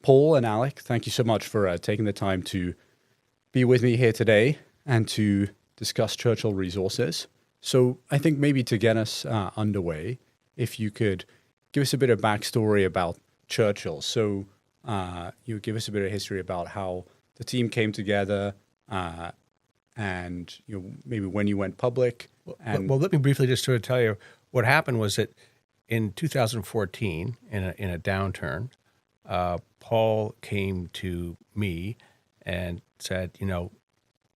Paul and Alec, thank you so much for taking the time to be with me here today and to discuss Churchill Resources. So I think maybe to get us underway, if you could give us a bit of backstory about Churchill. So you give us a bit of history about how the team came together and maybe when you went public. Well, let me briefly just sort of tell you what happened was that in 2014, in a downturn, Paul came to me and said,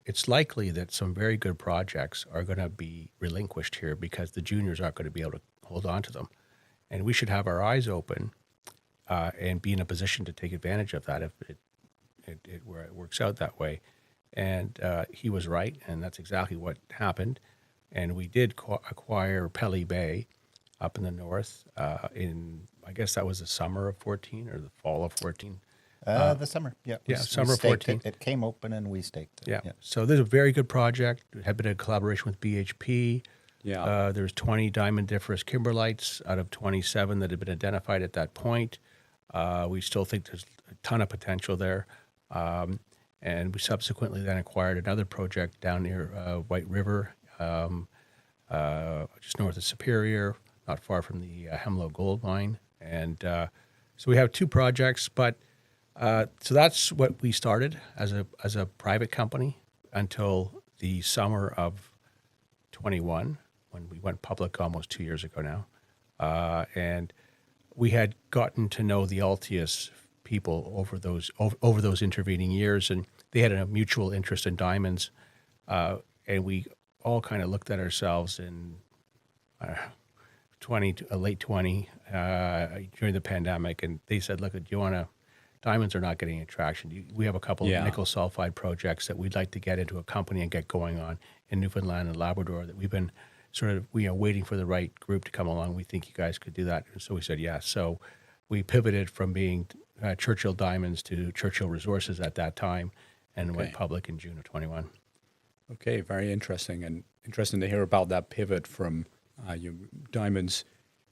it's likely that some very good projects are going to be relinquished here because the juniors aren't going to be able to hold on to them. And we should have our eyes open and be in a position to take advantage of that if it works out that way. And he was right, and that's exactly what happened. And we did acquire Pelly Bay up in the north I guess that was the summer of 14 or the fall of 14. The summer, yeah. Summer of 14. It came open and we staked it. Yeah. So there's a very good project. It had been a collaboration with BHP. Yeah. There's 20 diamondiferous kimberlites out of 27 that had been identified at that point. We still think there's a ton of potential there. And we subsequently then acquired another project down near White River, just north of Superior, not far from the Hemlo Gold Mine. And so we have two projects, but so that's what we started as a private company until the summer of 21, when we went public almost 2 years ago now. And we had gotten to know the Altius people over those intervening years, and they had a mutual interest in diamonds. And we all kind of looked at ourselves in late 20 during the pandemic, and they said, "Look, diamonds are not getting any traction. We have a couple of nickel sulfide projects that we'd like to get into a company and get going on in Newfoundland and Labrador that we've been sort of waiting for the right group to come along. We think you guys could do that." And so we said yes. So we pivoted from being Churchill Diamonds to Churchill Resources at that time, and went public in June of 21. Okay, very interesting, and interesting to hear about that pivot from diamonds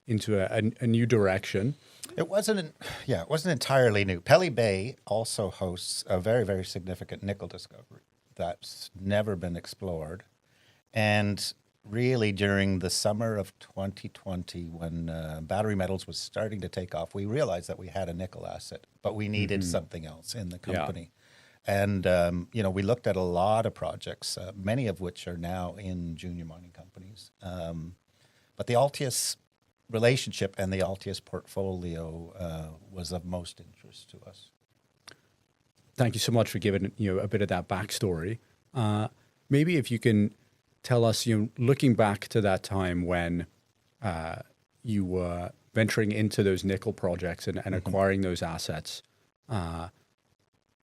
into a new direction. It wasn't entirely new. Pelly Bay also hosts a very, very significant nickel discovery that's never been explored. And really during the summer of 2020, when battery metals was starting to take off, we realized that we had a nickel asset, but we needed something else in the company. And, we looked at a lot of projects, many of which are now in junior mining companies. But the Altius relationship and the Altius portfolio was of most interest to us. Thank you so much for giving a bit of that backstory. Maybe if you can tell us, looking back to that time when you were venturing into those nickel projects and acquiring those assets,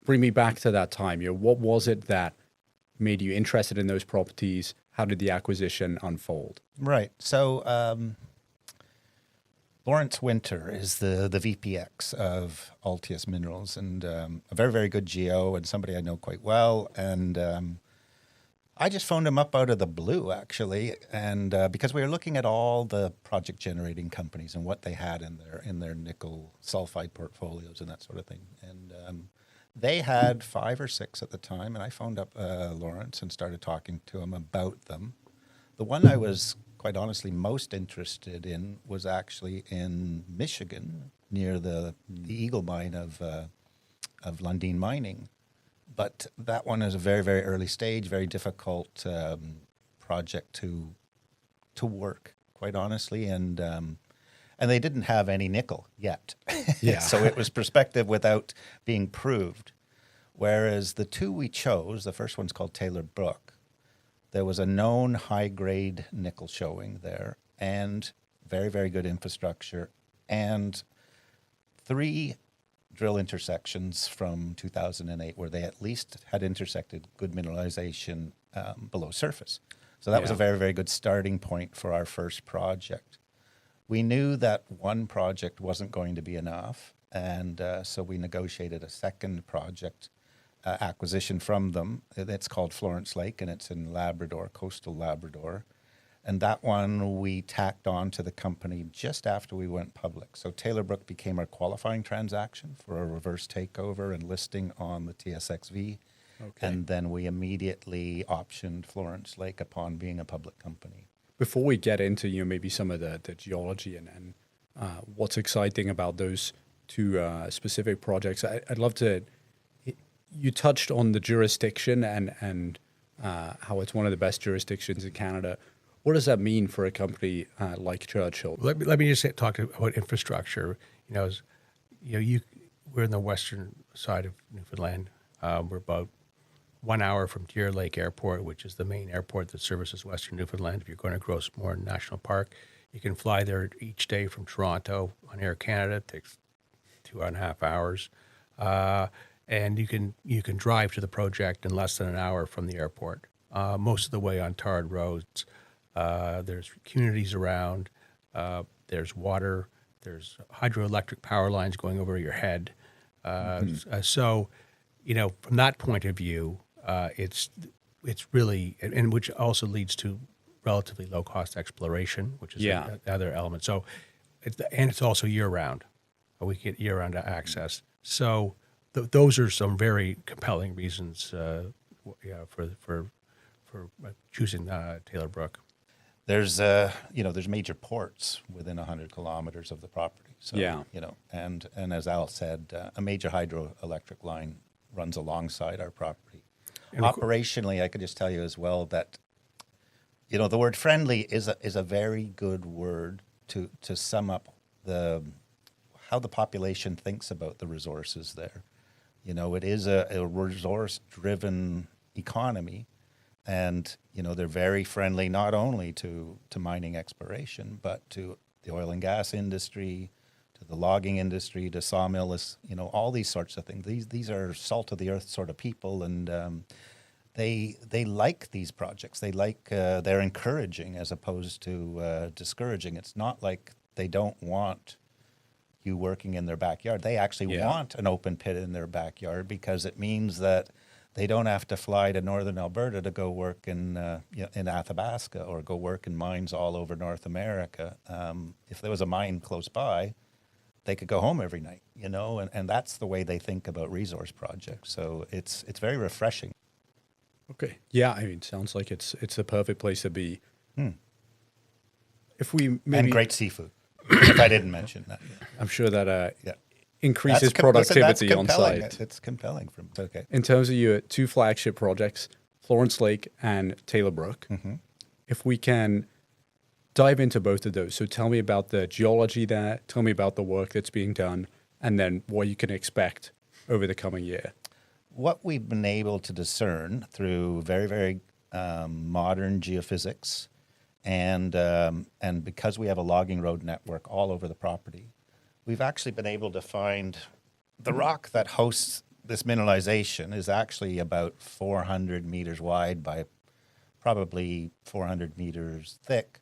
bring me back to that time. What was it that made you interested in those properties? How did the acquisition unfold? Right. So Florence Winter is the VPX of Altius Minerals, and a very, very good geo and somebody I know quite well. And I just phoned him up out of the blue, actually, and because we were looking at all the project generating companies and what they had in their nickel sulfide portfolios and that sort of thing. And they had 5 or 6 at the time, and I phoned up Lawrence and started talking to him about them. The one I was quite honestly most interested in was actually in Michigan, near the Eagle mine of Lundin Mining. But that one is a very, very early stage, very difficult project to work, quite honestly, and they didn't have any nickel yet. So it was prospective without being proved. Whereas the two we chose, the first one's called Taylor Brook, there was a known high-grade nickel showing there and very, very good infrastructure and 3 drill intersections from 2008 where they at least had intersected good mineralization below surface. So that was a very, very good starting point for our first project. We knew that one project wasn't going to be enough, and so we negotiated a second project acquisition from them. It's called Florence Lake, and it's in Labrador, coastal Labrador. And that one we tacked on to the company just after we went public. So Taylor Brook became our qualifying transaction for a reverse takeover and listing on the TSXV. Okay. And then we immediately optioned Florence Lake upon being a public company. Before we get into maybe some of the geology and what's exciting about those two specific projects, I'd love to. You touched on the jurisdiction and how it's one of the best jurisdictions in Canada. What does that mean for a company like Churchill? Let me just talk about infrastructure. We're in the western side of Newfoundland. We're about 1 hour from Deer Lake Airport, which is the main airport that services Western Newfoundland. If you're going to Grossmore National Park, you can fly there each day from Toronto on Air Canada. It takes 2.5 hours, and you can drive to the project in less than an hour from the airport. Most of the way on tarred roads. There's communities around. There's water. There's hydroelectric power lines going over your head. So, from that point of view, it's really, and which also leads to relatively low cost exploration, which is another element. So, it's also year round. We get year round access. So, those are some very compelling reasons for choosing Taylor Brook. There's major ports within 100 kilometers of the property. So, and as Al said, a major hydroelectric line runs alongside our property. And operationally, I could just tell you as well that, the word friendly is a very good word to sum up how the population thinks about the resources there. It is a resource-driven economy. And, they're very friendly not only to mining exploration, but to the oil and gas industry, to the logging industry, to sawmills, all these sorts of things. These are salt of the earth sort of people, and they like these projects. They like, they're encouraging as opposed to discouraging. It's not like they don't want you working in their backyard. They actually want an open pit in their backyard because it means that they don't have to fly to northern Alberta to go work in Athabasca or go work in mines all over North America. If there was a mine close by, they could go home every night, and that's the way they think about resource projects. So it's very refreshing. Okay. Yeah, it sounds like it's the perfect place to be. If we maybe, and great seafood, if I didn't mention that. I'm sure that increases productivity on site. It's compelling. Okay. In terms of your two flagship projects, Florence Lake and Taylor Brook, if we can dive into both of those. So tell me about the geology there, tell me about the work that's being done, and then what you can expect over the coming year. What we've been able to discern through very, very modern geophysics and because we have a logging road network all over the property, we've actually been able to find the rock that hosts this mineralization is actually about 400 meters wide by probably 400 meters thick,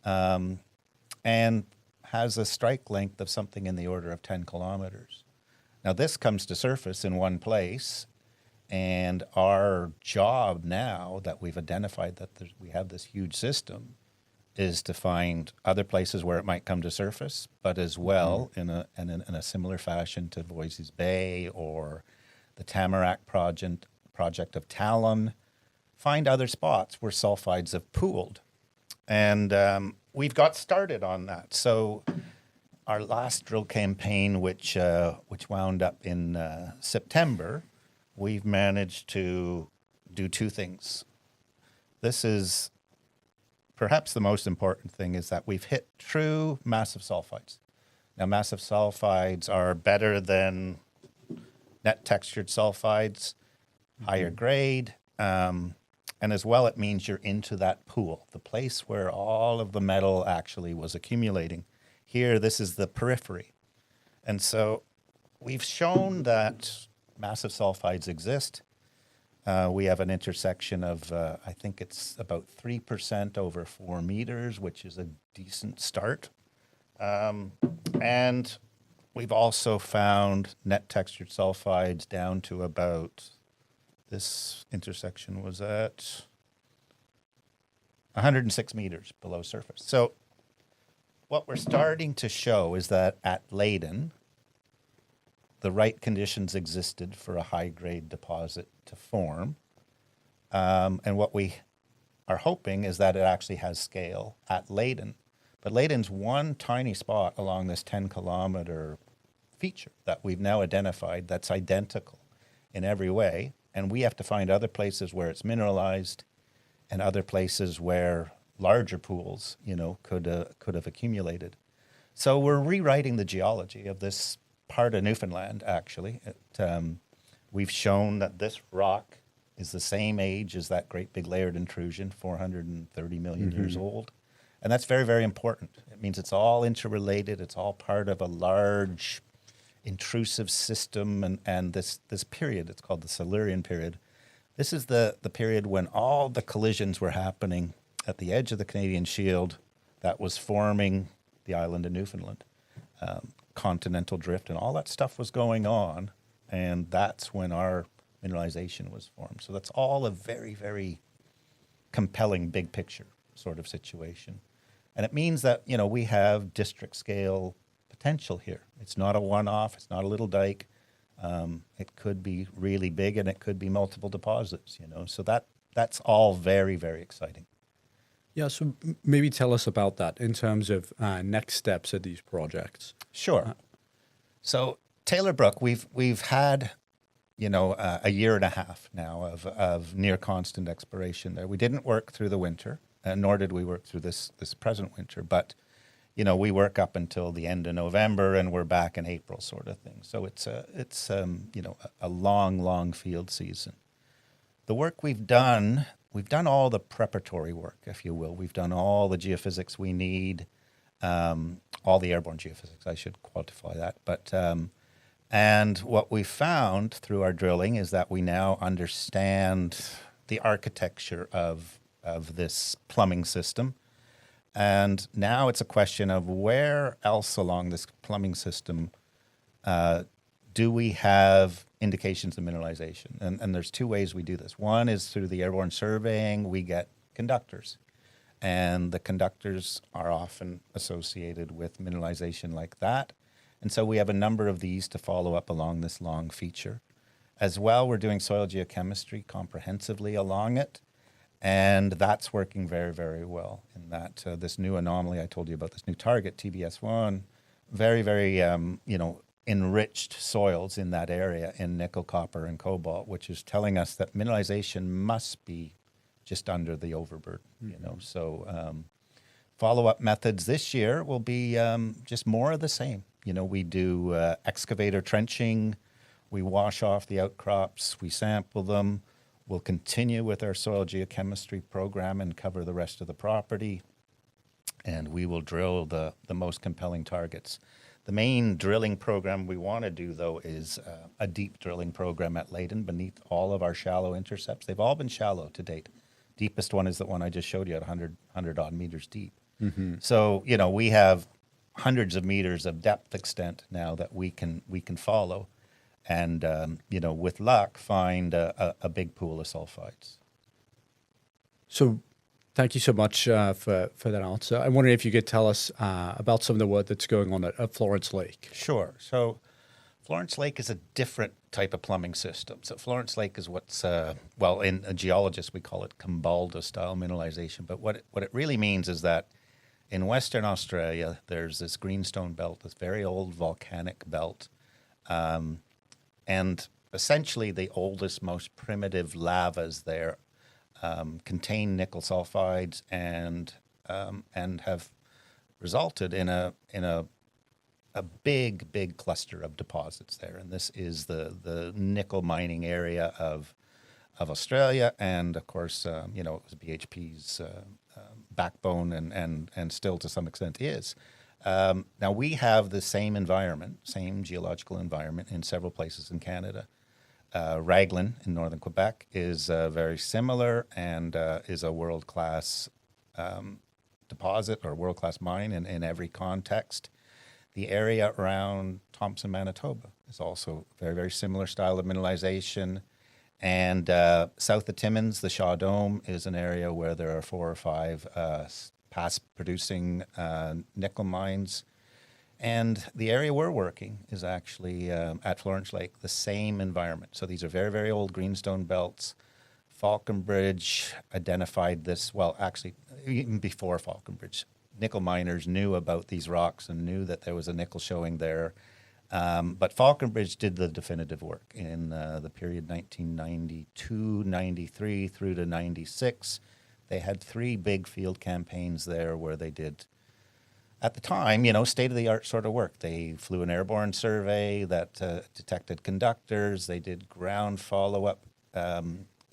and has a strike length of something in the order of 10 kilometers. Now, this comes to surface in one place, and our job now that we've identified that we have this huge system is to find other places where it might come to surface, but as well in a similar fashion to Voisey's Bay or the Tamarack project of Talon, find other spots where sulfides have pooled. And we've got started on that. So our last drill campaign, which wound up in September, we've managed to do two things. This is perhaps the most important thing, is that we've hit true massive sulfides. Now, massive sulfides are better than net textured sulfides, higher grade, and as well it means you're into that pool, the place where all of the metal actually was accumulating. Here, this is the periphery. And so we've shown that massive sulfides exist. We have an intersection of, I think it's about 3% over 4 meters, which is a decent start. And we've also found net textured sulfides down to about, this intersection was at 106 meters below surface. So what we're starting to show is that at Leyden, the right conditions existed for a high-grade deposit to form. And what we are hoping is that it actually has scale at Leyden. But Leyden's one tiny spot along this 10-kilometer feature that we've now identified that's identical in every way. And we have to find other places where it's mineralized and other places where larger pools, could have accumulated. So we're rewriting the geology of this part of Newfoundland, actually. We've shown that this rock is the same age as that great big layered intrusion, 430 million years old. And that's very, very important. It means it's all interrelated. It's all part of a large intrusive system. And this period, it's called the Silurian period. This is the period when all the collisions were happening at the edge of the Canadian Shield that was forming the island of Newfoundland. Continental drift and all that stuff was going on. And that's when our mineralization was formed. So that's all a very, very compelling big picture sort of situation. And it means that, we have district scale potential here. It's not a one-off. It's not a little dike. It could be really big and it could be multiple deposits, So that's all very, very exciting. Yeah, so maybe tell us about that in terms of next steps of these projects. Sure. So Taylor Brook, we've had, a year and a half now of near constant exploration there. We didn't work through the winter, nor did we work through this present winter, but we work up until the end of November and we're back in April, sort of thing. So it's a long field season. The work we've done all the preparatory work, if you will. We've done all the geophysics we need, all the airborne geophysics. I should quantify that, but. And what we found through our drilling is that we now understand the architecture of this plumbing system. And now it's a question of where else along this plumbing system do we have indications of mineralization? And there's two ways we do this. One is through the airborne surveying, we get conductors. And the conductors are often associated with mineralization like that. And so we have a number of these to follow up along this long feature. As well, we're doing soil geochemistry comprehensively along it. And that's working very, very well in that this new anomaly I told you about, this new target, TBS1, very, very, enriched soils in that area in nickel, copper, and cobalt, which is telling us that mineralization must be just under the overburden, So follow-up methods this year will be just more of the same. We do excavator trenching, we wash off the outcrops, we sample them. We'll continue with our soil geochemistry program and cover the rest of the property. And we will drill the most compelling targets. The main drilling program we want to do, though, is a deep drilling program at Leyden beneath all of our shallow intercepts. They've all been shallow to date. Deepest one is the one I just showed you at 100 odd meters deep. Mm-hmm. So, we have hundreds of meters of depth extent now that we can follow. And, with luck, find a big pool of sulfides. So thank you so much for that answer. I'm wondering if you could tell us about some of the work that's going on at Florence Lake. Sure. So Florence Lake is a different type of plumbing system. So Florence Lake is what's, in a geologist, we call it Cambalda-style mineralization. But what it really means is that in Western Australia, there's this greenstone belt, this very old volcanic belt. And essentially the oldest, most primitive lavas there contain nickel sulfides and have resulted in a big cluster of deposits there. And this is the nickel mining area of Australia, and of course, it was BHP's backbone and still to some extent is. Now we have the same environment, same geological environment in several places in Canada. Raglan in northern Quebec is very similar and is a world-class deposit or world-class mine in every context. The area around Thompson, Manitoba is also very, very similar style of mineralization. And south of Timmins, the Shaw Dome is an area where there are 4 or 5 past producing nickel mines. And the area we're working is actually at Florence Lake, the same environment. So these are very, very old greenstone belts. Falconbridge identified this, well, actually, even before Falconbridge, nickel miners knew about these rocks and knew that there was a nickel showing there. But Falconbridge did the definitive work in the period 1992, 93 through to 96. They had 3 big field campaigns there where they did, at the time, state-of-the-art sort of work. They flew an airborne survey that detected conductors. They did ground follow-up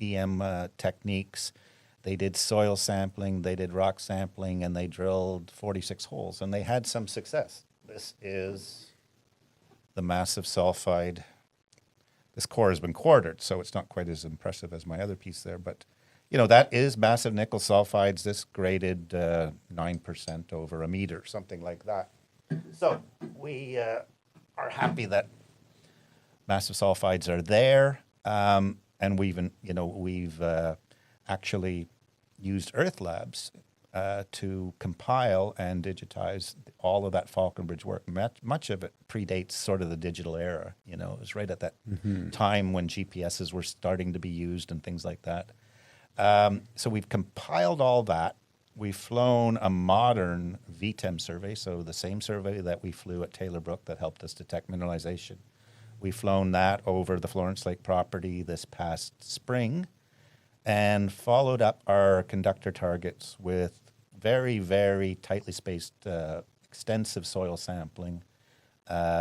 EM techniques. They did soil sampling. They did rock sampling, and they drilled 46 holes, and they had some success. This is the massive sulfide. This core has been quartered, so it's not quite as impressive as my other piece there, but that is massive nickel sulfides. This graded 9% over a meter, something like that. So we are happy that massive sulfides are there, and we've actually used Earth Labs to compile and digitize all of that Falconbridge work. Much of it predates sort of the digital era. It was right at that time when GPSs were starting to be used and things like that. So we've compiled all that. We've flown a modern VTEM survey, so the same survey that we flew at Taylor Brook that helped us detect mineralization. We've flown that over the Florence Lake property this past spring and followed up our conductor targets with very, very tightly spaced, extensive soil sampling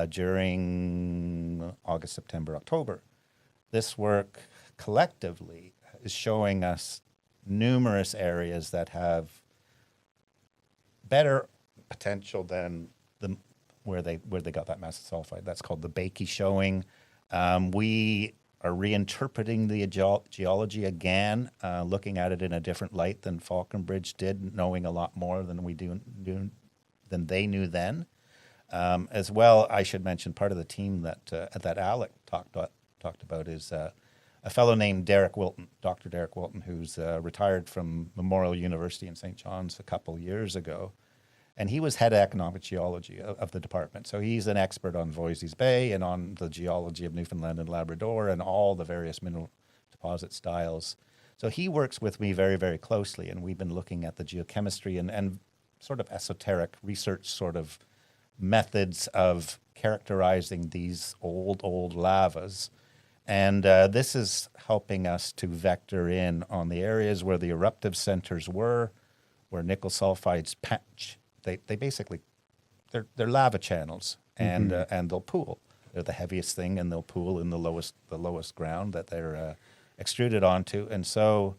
during August, September, October. This work collectively is showing us numerous areas that have better potential than where they got that massive sulfide. That's called the Bakey showing. We are reinterpreting the geology again, looking at it in a different light than Falconbridge did, knowing a lot more than than they knew then. As well, I should mention part of the team that Alec talked about is a fellow named Derek Wilton, Dr. Derek Wilton, who's retired from Memorial University in St. John's a couple years ago. And he was head of economic geology of the department. So he's an expert on Voisey's Bay and on the geology of Newfoundland and Labrador and all the various mineral deposit styles. So he works with me very, very closely. And we've been looking at the geochemistry and sort of esoteric research sort of methods of characterizing these old lavas. And this is helping us to vector in on the areas where the eruptive centers were, where nickel sulfides patch. They basically, they're lava channels, and they'll pool. They're the heaviest thing, and they'll pool in the lowest ground that they're extruded onto. And so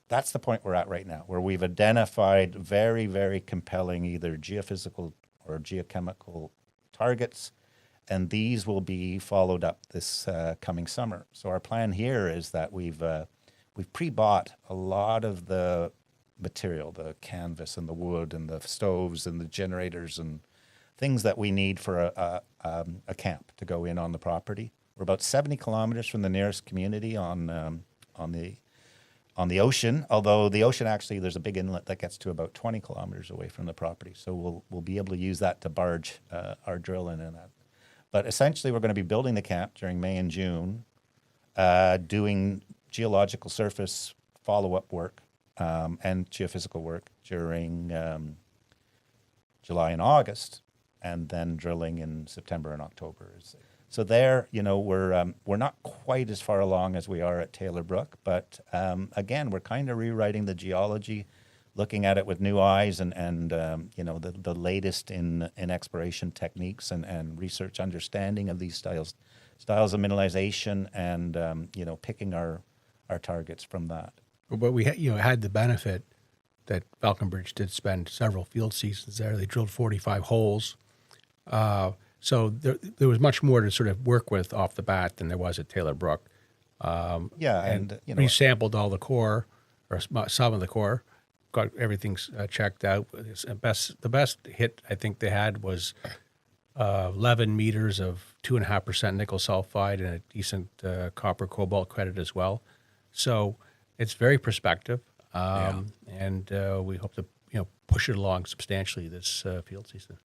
that's the point we're at right now, where we've identified very, very compelling either geophysical or geochemical targets, and these will be followed up this coming summer. So our plan here is that we've pre-bought a lot of the material, the canvas and the wood and the stoves and the generators and things that we need for a camp to go in on the property. We're about 70 kilometers from the nearest community on the ocean, although the ocean actually, there's a big inlet that gets to about 20 kilometers away from the property. So we'll be able to use that to barge our drill in and that. But essentially, we're going to be building the camp during May and June, doing geological surface follow-up work and geophysical work during July and August, and then drilling in September and October. So there, we're not quite as far along as we are at Taylor Brook, but again, we're kind of rewriting the geology, looking at it with new eyes, and the latest in exploration techniques and research understanding of these styles of mineralization, and picking our targets from that. But we had the benefit that Falconbridge did spend several field seasons there. They drilled 45 holes. So there was much more to sort of work with off the bat than there was at Taylor Brook. And we sampled all the core, or some of the core, got everything checked out. The best hit I think they had was 11 meters of 2.5% nickel sulfide and a decent copper cobalt credit as well. So it's very prospective, and we hope to push it along substantially this field season.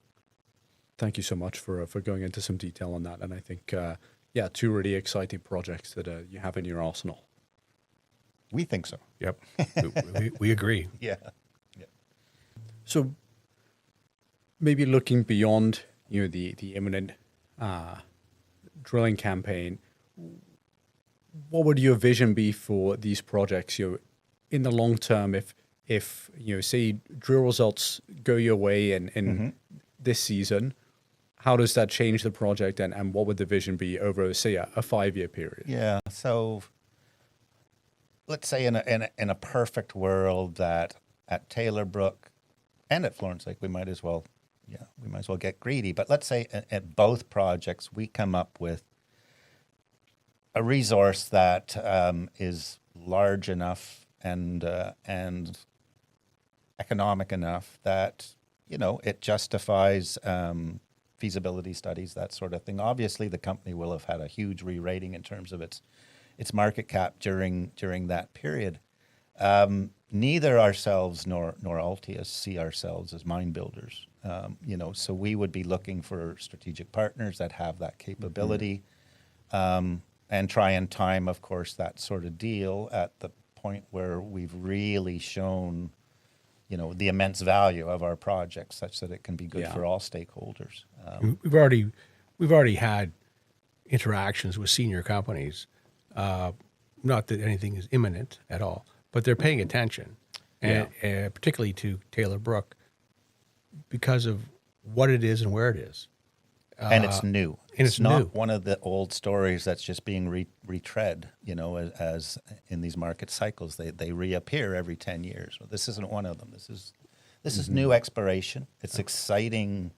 Thank you so much for going into some detail on that. And I think, two really exciting projects that you have in your arsenal. We think so. Yep, we agree. Yeah. So maybe looking beyond the imminent drilling campaign, what would your vision be for these projects? In the long term, if say drill results go your way in this season, how does that change the project, and what would the vision be over, say, a 5-year period? Yeah. So let's say in a perfect world that at Taylor Brook and at Florence Lake we might as well get greedy. But let's say at both projects we come up with a resource that is large enough and economic enough that it justifies feasibility studies, that sort of thing. Obviously, the company will have had a huge re-rating in terms of its market cap during that period. Neither ourselves nor Altius see ourselves as mine builders. So we would be looking for strategic partners that have that capability, and try and time, of course, that sort of deal at the point where we've really shown the immense value of our project, such that it can be good for all stakeholders. We've already had interactions with senior companies. Not that anything is imminent at all, but they're paying attention, and particularly to Taylor Brook, because of what it is and where it is. And it's new. And it's not new. one of the old stories that's just being retread, as in these market cycles, they reappear every 10 years. Well, this isn't one of them. This is new exploration. It's exciting.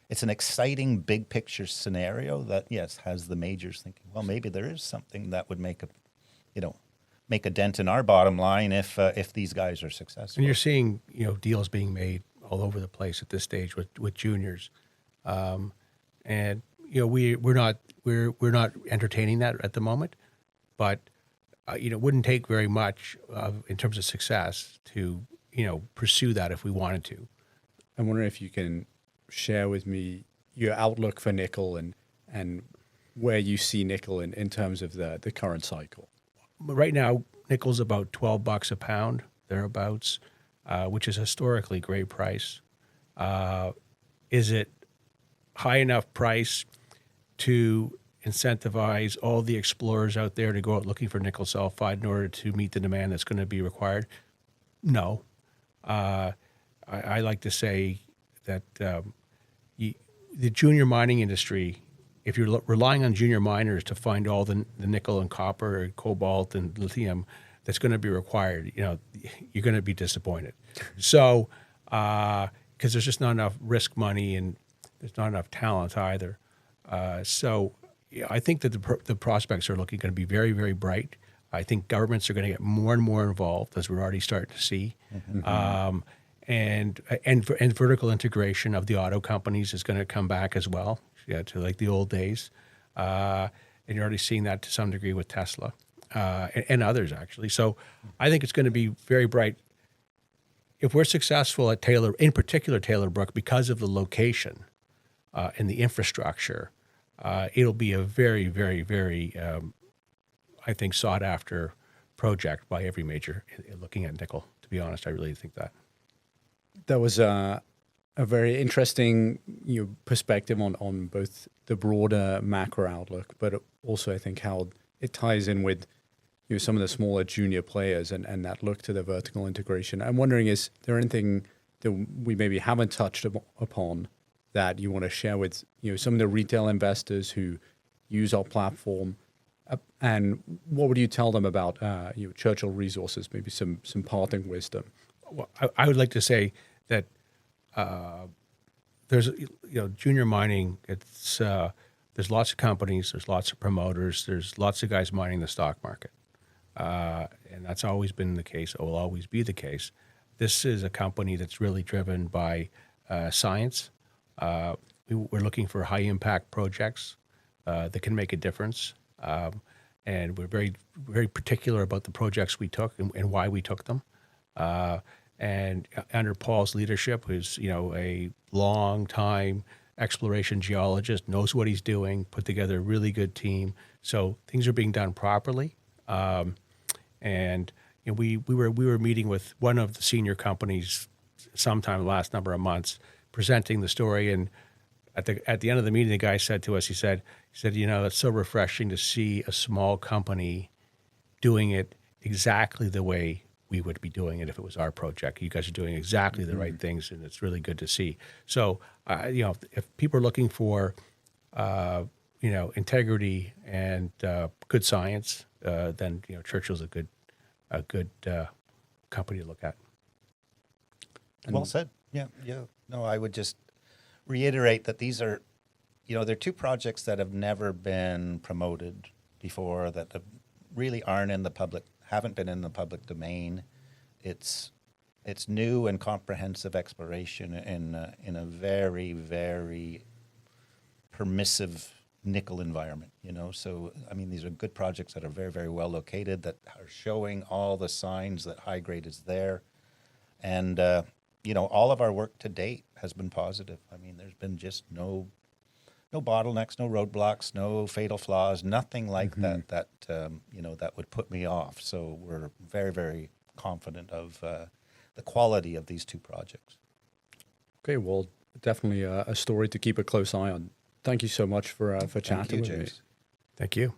It's an exciting big picture scenario that, yes, has the majors thinking, well, maybe there is something that would make a dent in our bottom line if these guys are successful. And you're seeing, deals being made all over the place at this stage with juniors. And we're not entertaining that at the moment, but it wouldn't take very much in terms of success to pursue that if we wanted to. I'm wondering if you can share with me your outlook for nickel and where you see nickel in terms of the current cycle. Right now, nickel's about $12 a pound, thereabouts, which is a historically great price. Is it high enough price to incentivize all the explorers out there to go out looking for nickel sulfide in order to meet the demand that's going to be required? No. I like to say that the junior mining industry, if you're relying on junior miners to find all the nickel and copper and cobalt and lithium that's going to be required, you're going to be disappointed. So, because there's just not enough risk money and there's not enough talent either. So I think that the prospects are going to be very, very bright. I think governments are going to get more and more involved, as we're already starting to see. And vertical integration of the auto companies is going to come back as well, to like the old days. And you're already seeing that to some degree with Tesla and others, actually. So I think it's going to be very bright. If we're successful at Taylor, in particular Taylor Brook, because of the location and the infrastructure, it'll be a very, very, very, I think, sought-after project by every major looking at nickel. To be honest, I really think that. That was a very interesting perspective on both the broader macro outlook, but also I think how it ties in with some of the smaller junior players and that look to the vertical integration. I'm wondering, is there anything that we maybe haven't touched upon that you want to share with some of the retail investors who use our platform, and what would you tell them about Churchill Resources? Maybe some parting wisdom. Well, I would like to say that there's junior mining. It's there's lots of companies, there's lots of promoters, there's lots of guys mining the stock market, and that's always been the case. It will always be the case. This is a company that's really driven by science. we're looking for high impact projects that can make a difference. And we're very, very particular about the projects we took and why we took them. And under Paul's leadership, who's a long time exploration geologist, knows what he's doing, put together a really good team. So things are being done properly. And we were meeting with one of the senior companies sometime the last number of months, presenting the story. And at the end of the meeting, the guy said to us, he said, it's so refreshing to see a small company doing it exactly the way we would be doing it if it was our project. You guys are doing exactly the right things, and it's really good to see. So, if people are looking for, integrity and good science, then Churchill's a good company to look at. Well said. Yeah. No, I would just reiterate that these are, they're two projects that have never been promoted before, that really haven't been in the public domain. It's new and comprehensive exploration in a very, very permissive nickel environment, So, these are good projects that are very, very well located, that are showing all the signs that high grade is there. And, all of our work to date has been positive. There's been just no bottlenecks, no roadblocks, no fatal flaws, nothing like that that would put me off. So we're very, very confident of the quality of these two projects. Okay, well, definitely a story to keep a close eye on. Thank you so much for chatting with me. James. Thank you.